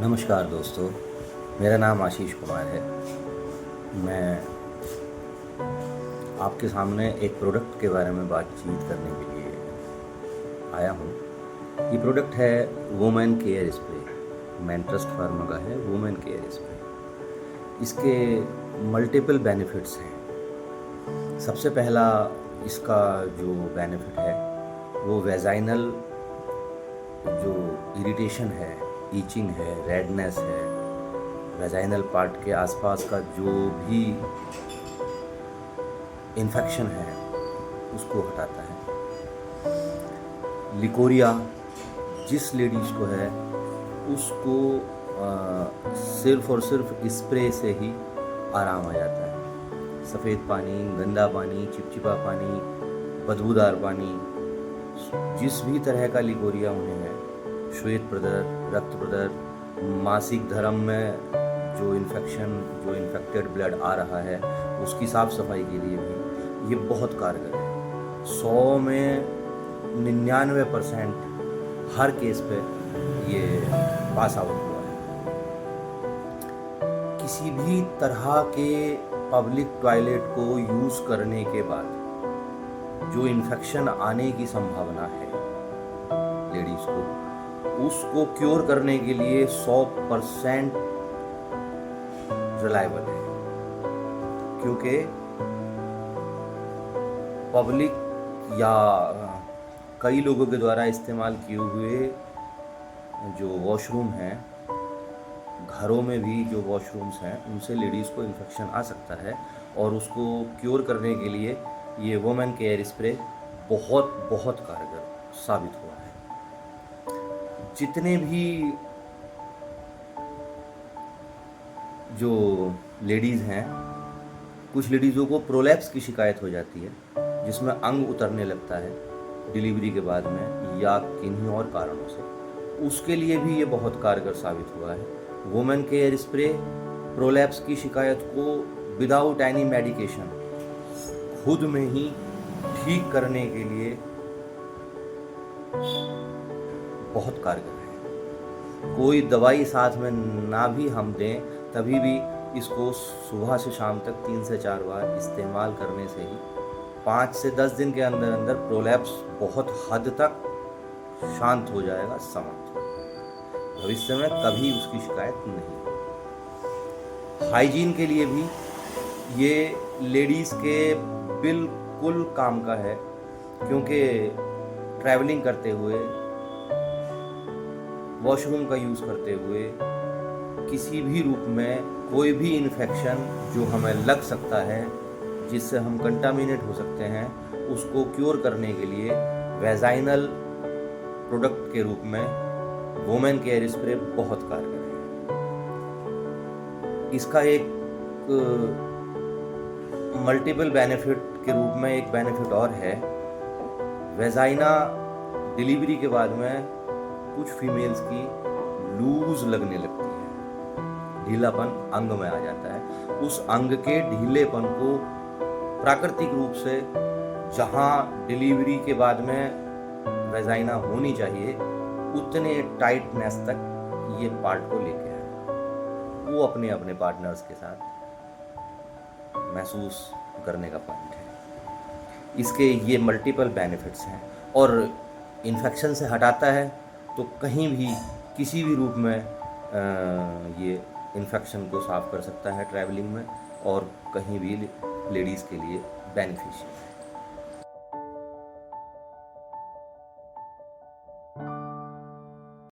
नमस्कार दोस्तों, मेरा नाम आशीष कुमार है। मैं आपके सामने एक प्रोडक्ट के बारे में बातचीत करने के लिए आया हूँ। ये प्रोडक्ट है वुमेन केयर स्प्रे। मैनट्रस्ट फार्मा का है वुमेन केयर स्प्रे। इसके मल्टीपल बेनिफिट्स हैं। सबसे पहला इसका जो बेनिफिट है वो वेजाइनल जो इरिटेशन है, ईचिंग है, रेडनेस है, वेजाइनल पार्ट के आसपास का जो भी इन्फेक्शन है उसको हटाता है। लिकोरिया जिस लेडीज को है उसको सिर्फ और सिर्फ स्प्रे से ही आराम आ जाता है। सफ़ेद पानी, गंदा पानी, चिपचिपा पानी, बदबूदार पानी, जिस भी तरह का लिकोरिया उन्हें है, श्वेत प्रदर, रक्त प्रदर, मासिक धर्म में जो इन्फेक्टेड ब्लड आ रहा है उसकी साफ सफाई के लिए भी ये बहुत कारगर है। 100 में 99% हर केस पे ये पास आउट हुआ है। किसी भी तरह के पब्लिक टॉयलेट को यूज़ करने के बाद जो इन्फेक्शन आने की संभावना है लेडीज़ को, उसको क्योर करने के लिए 100% रिलायबल है। क्योंकि पब्लिक या कई लोगों के द्वारा इस्तेमाल किए हुए जो वॉशरूम हैं, घरों में भी जो वॉशरूम्स हैं, उनसे लेडीज़ को इन्फेक्शन आ सकता है और उसको क्योर करने के लिए ये वुमेन केयर स्प्रे बहुत कारगर साबित हुआ है। जितने भी जो लेडीज़ हैं, कुछ लेडीज़ों को प्रोलैप्स की शिकायत हो जाती है जिसमें अंग उतरने लगता है डिलीवरी के बाद में या किन्हीं और कारणों से, उसके लिए भी ये बहुत कारगर साबित हुआ है। वुमेन केयर स्प्रे प्रोलैप्स की शिकायत को विदाउट एनी मेडिकेशन खुद में ही ठीक करने के लिए बहुत कारगर है। कोई दवाई साथ में ना भी हम दें तभी भी इसको सुबह से शाम तक 3 से 4 बार इस्तेमाल करने से ही 5 से 10 दिन के अंदर अंदर प्रोलैप्स बहुत हद तक शांत हो जाएगा, समाप्त। भविष्य में कभी उसकी शिकायत नहीं। हाइजीन के लिए भी ये लेडीज़ के बिल्कुल काम का है, क्योंकि ट्रैवलिंग करते हुए, वॉशरूम का यूज़ करते हुए किसी भी रूप में कोई भी इन्फेक्शन जो हमें लग सकता है, जिससे हम कंटामिनेट हो सकते हैं, उसको क्योर करने के लिए वेजाइनल प्रोडक्ट के रूप में वुमेन केयर स्प्रे बहुत कारगर है। इसका एक मल्टीपल बेनिफिट के रूप में एक बेनिफिट और है। वेजाइना डिलीवरी के बाद में कुछ फीमेल्स की लूज लगने लगती है, ढीलापन अंग में आ जाता है। उस अंग के ढीलेपन को प्राकृतिक रूप से जहां डिलीवरी के बाद में वेजाइना होनी चाहिए उतने टाइटनेस तक ये पार्ट को लेके आए, वो अपने अपने पार्टनर्स के साथ महसूस करने का पॉइंट है। इसके ये मल्टीपल बेनिफिट्स हैं और इन्फेक्शन से हटाता है, तो कहीं भी किसी भी रूप में ये इन्फेक्शन को साफ कर सकता है ट्रैवलिंग में, और कहीं भी लेडीज़ के लिए बेनिफिशियल है।